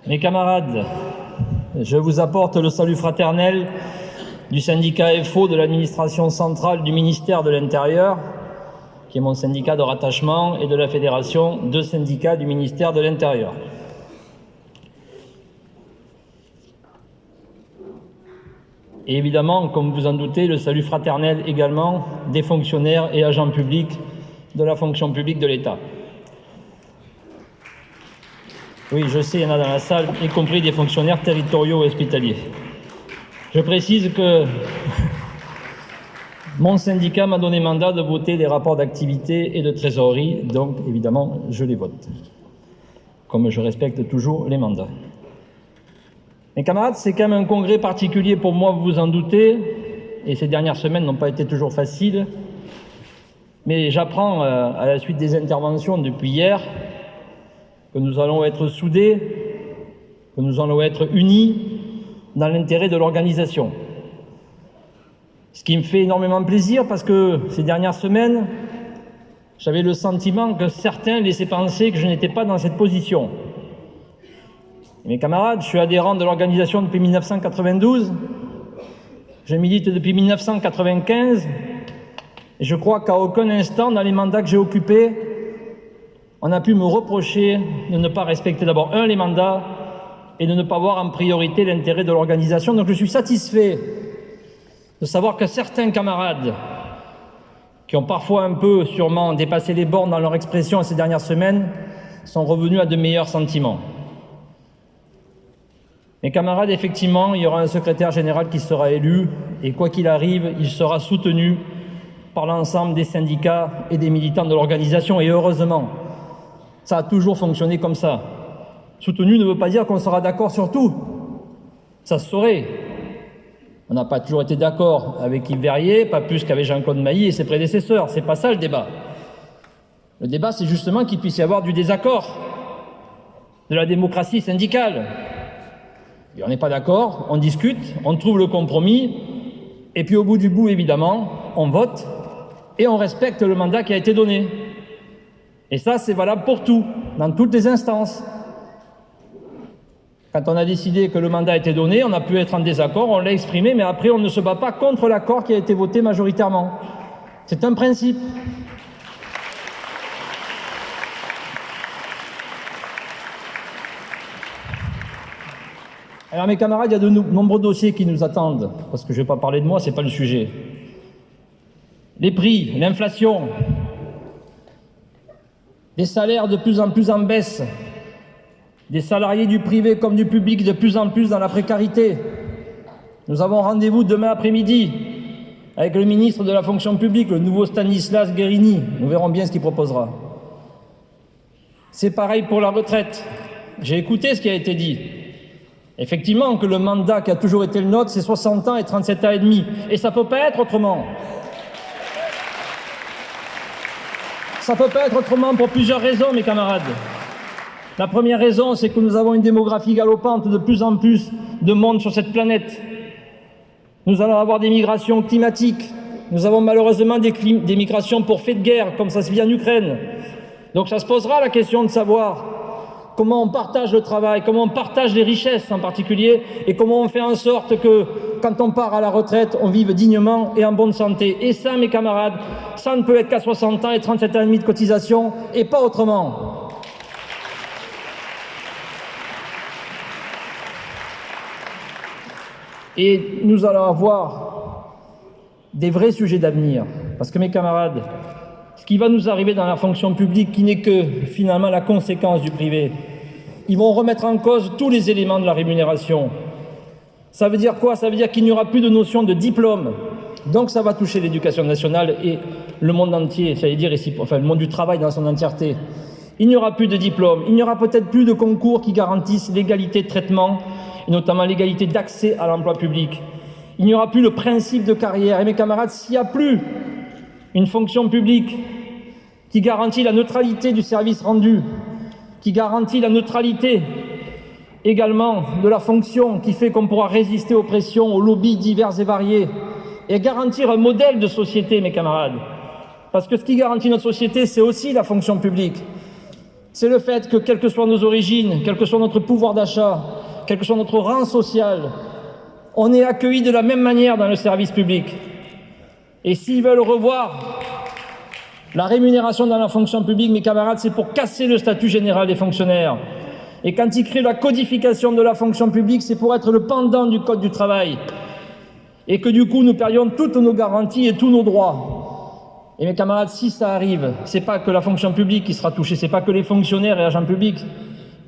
Mes camarades, je vous apporte le salut fraternel du syndicat FO de l'administration centrale du ministère de l'Intérieur, qui est mon syndicat de rattachement, et de la Fédération de syndicats du ministère de l'Intérieur. Et évidemment, comme vous en doutez, le salut fraternel également des fonctionnaires et agents publics de la fonction publique de l'État. Oui, je sais, il y en a dans la salle, y compris des fonctionnaires territoriaux et hospitaliers. Je précise que mon syndicat m'a donné mandat de voter les rapports d'activité et de trésorerie, donc évidemment, je les vote, comme je respecte toujours les mandats. Mes camarades, c'est quand même un congrès particulier pour moi, vous vous en doutez, et ces dernières semaines n'ont pas été toujours faciles, mais j'apprends à la suite des interventions depuis hier que nous allons être soudés, que nous allons être unis dans l'intérêt de l'organisation. Ce qui me fait énormément plaisir parce que ces dernières semaines, j'avais le sentiment que certains laissaient penser que je n'étais pas dans cette position. Et mes camarades, je suis adhérent de l'organisation depuis 1992, je milite depuis 1995, et je crois qu'à aucun instant, dans les mandats que j'ai occupés, on a pu me reprocher de ne pas respecter d'abord, les mandats et de ne pas voir en priorité l'intérêt de l'organisation. Donc je suis satisfait de savoir que certains camarades qui ont parfois un peu sûrement dépassé les bornes dans leur expression ces dernières semaines sont revenus à de meilleurs sentiments. Mes camarades, effectivement, il y aura un secrétaire général qui sera élu et quoi qu'il arrive, il sera soutenu par l'ensemble des syndicats et des militants de l'organisation et heureusement. Ça a toujours fonctionné comme ça. Soutenu ne veut pas dire qu'on sera d'accord sur tout. Ça se saurait. On n'a pas toujours été d'accord avec Yves Verrier, pas plus qu'avec Jean-Claude Mailly et ses prédécesseurs. C'est pas ça le débat. Le débat, c'est justement qu'il puisse y avoir du désaccord, de la démocratie syndicale. Et on n'est pas d'accord, on discute, on trouve le compromis, et puis au bout du bout, évidemment, on vote et on respecte le mandat qui a été donné. Et ça, c'est valable pour tout, dans toutes les instances. Quand on a décidé que le mandat a été donné, on a pu être en désaccord, on l'a exprimé, mais après, on ne se bat pas contre l'accord qui a été voté majoritairement. C'est un principe. Alors, mes camarades, il y a de nombreux dossiers qui nous attendent, parce que je ne vais pas parler de moi, ce n'est pas le sujet. Les prix, l'inflation, des salaires de plus en plus en baisse, des salariés du privé comme du public de plus en plus dans la précarité. Nous avons rendez-vous demain après-midi avec le ministre de la fonction publique, le nouveau Stanislas Guerini. Nous verrons bien ce qu'il proposera. C'est pareil pour la retraite. J'ai écouté ce qui a été dit. Effectivement, que le mandat qui a toujours été le nôtre, c'est 60 ans et 37 ans et demi. Et ça ne peut pas être autrement. Ça ne peut pas être autrement pour plusieurs raisons, mes camarades. La première raison, c'est que nous avons une démographie galopante de plus en plus de monde sur cette planète. Nous allons avoir des migrations climatiques. Nous avons malheureusement des migrations pour fait de guerre, comme ça se vit en Ukraine. Donc ça se posera la question de savoir comment on partage le travail, comment on partage les richesses en particulier, et comment on fait en sorte que, quand on part à la retraite, on vive dignement et en bonne santé. Et ça, mes camarades, ça ne peut être qu'à 60 ans et 37 ans et demi de cotisation, et pas autrement. Et nous allons avoir des vrais sujets d'avenir, parce que, mes camarades, ce qui va nous arriver dans la fonction publique, qui n'est que finalement la conséquence du privé, ils vont remettre en cause tous les éléments de la rémunération. Ça veut dire quoi? Ça veut dire qu'il n'y aura plus de notion de diplôme. Donc ça va toucher l'éducation nationale et le monde entier, j'allais dire ici, enfin le monde du travail dans son entièreté. Il n'y aura plus de diplôme, il n'y aura peut-être plus de concours qui garantissent l'égalité de traitement, et notamment l'égalité d'accès à l'emploi public. Il n'y aura plus le principe de carrière. Et mes camarades, s'il n'y a plus une fonction publique qui garantit la neutralité du service rendu, qui garantit la neutralité également de la fonction, qui fait qu'on pourra résister aux pressions, aux lobbies divers et variés, et garantir un modèle de société, mes camarades. Parce que ce qui garantit notre société, c'est aussi la fonction publique. C'est le fait que, quelles que soient nos origines, quel que soit notre pouvoir d'achat, quel que soit notre rang social, on est accueillis de la même manière dans le service public. Et s'ils veulent revoir la rémunération dans la fonction publique, mes camarades, c'est pour casser le statut général des fonctionnaires. Et quand ils créent la codification de la fonction publique, c'est pour être le pendant du Code du travail. Et que du coup, nous perdions toutes nos garanties et tous nos droits. Et mes camarades, si ça arrive, c'est pas que la fonction publique qui sera touchée, c'est pas que les fonctionnaires et agents publics,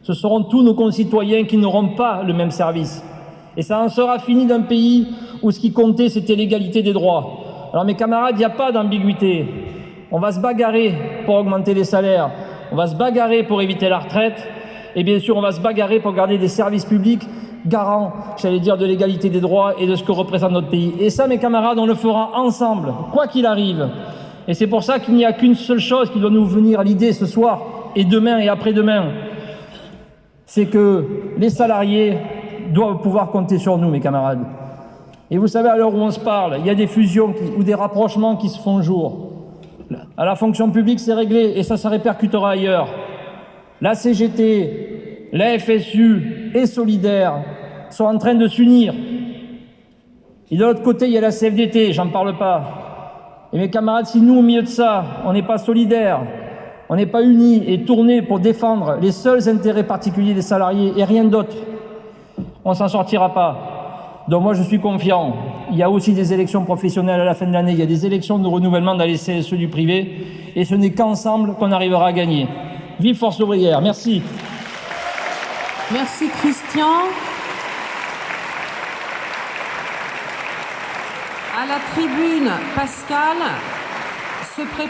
ce seront tous nos concitoyens qui n'auront pas le même service. Et ça en sera fini d'un pays où ce qui comptait, c'était l'égalité des droits. Alors mes camarades, il n'y a pas d'ambiguïté. On va se bagarrer pour augmenter les salaires, on va se bagarrer pour éviter la retraite, et bien sûr, on va se bagarrer pour garder des services publics garants, j'allais dire, de l'égalité des droits et de ce que représente notre pays. Et ça, mes camarades, on le fera ensemble, quoi qu'il arrive. Et c'est pour ça qu'il n'y a qu'une seule chose qui doit nous venir à l'idée ce soir, et demain et après-demain. C'est que les salariés doivent pouvoir compter sur nous, mes camarades. Et vous savez, à l'heure où on se parle, il y a des fusions ou des rapprochements qui se font jour. À la fonction publique, c'est réglé, et ça répercutera ailleurs. La CGT, la FSU et Solidaire sont en train de s'unir. Et de l'autre côté, il y a la CFDT, j'en parle pas. Et mes camarades, si nous, au milieu de ça, on n'est pas solidaires, on n'est pas unis et tournés pour défendre les seuls intérêts particuliers des salariés et rien d'autre, on s'en sortira pas. Donc moi, je suis confiant. Il y a aussi des élections professionnelles à la fin de l'année, il y a des élections de renouvellement dans les CSE du privé, et ce n'est qu'ensemble qu'on arrivera à gagner. Vive Force ouvrière, merci. Merci Christian. À la tribune, Pascal se prépare.